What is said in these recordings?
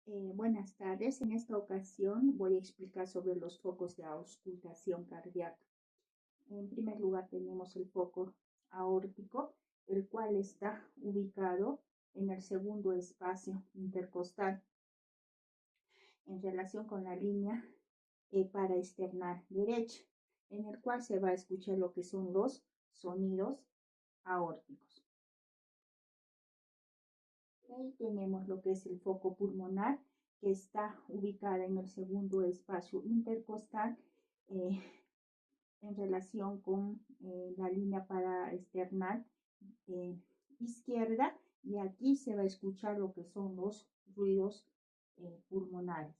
Buenas tardes. En esta ocasión voy a explicar sobre los focos de auscultación cardíaca. En primer lugar tenemos el foco aórtico, el cual está ubicado en el segundo espacio intercostal en relación con la línea paraesternal derecha, en el cual se va a escuchar lo que son los sonidos aórticos. Ahí tenemos lo que es el foco pulmonar, que está ubicada en el segundo espacio intercostal en relación con la línea paraesternal izquierda, y aquí se va a escuchar lo que son los ruidos pulmonares.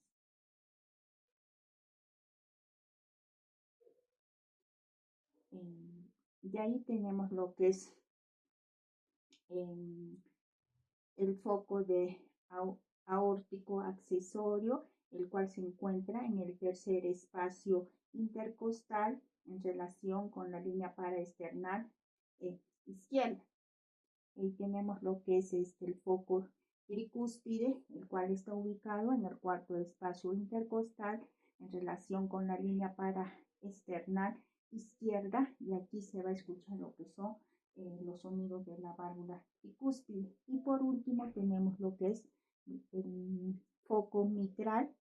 De ahí tenemos lo que es el foco de aórtico accesorio, el cual se encuentra en el tercer espacio intercostal en relación con la línea paraesternal izquierda. Y tenemos lo que es el foco tricúspide, el cual está ubicado en el cuarto espacio intercostal en relación con la línea paraesternal izquierda, y aquí se va a escuchar lo que son los sonidos de la válvula tricúspide. Y por último tenemos lo que es el foco mitral,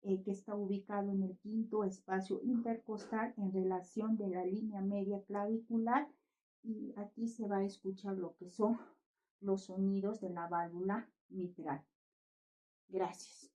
que está ubicado en el quinto espacio intercostal en relación de la línea media clavicular, y aquí se va a escuchar lo que son los sonidos de la válvula mitral. Gracias.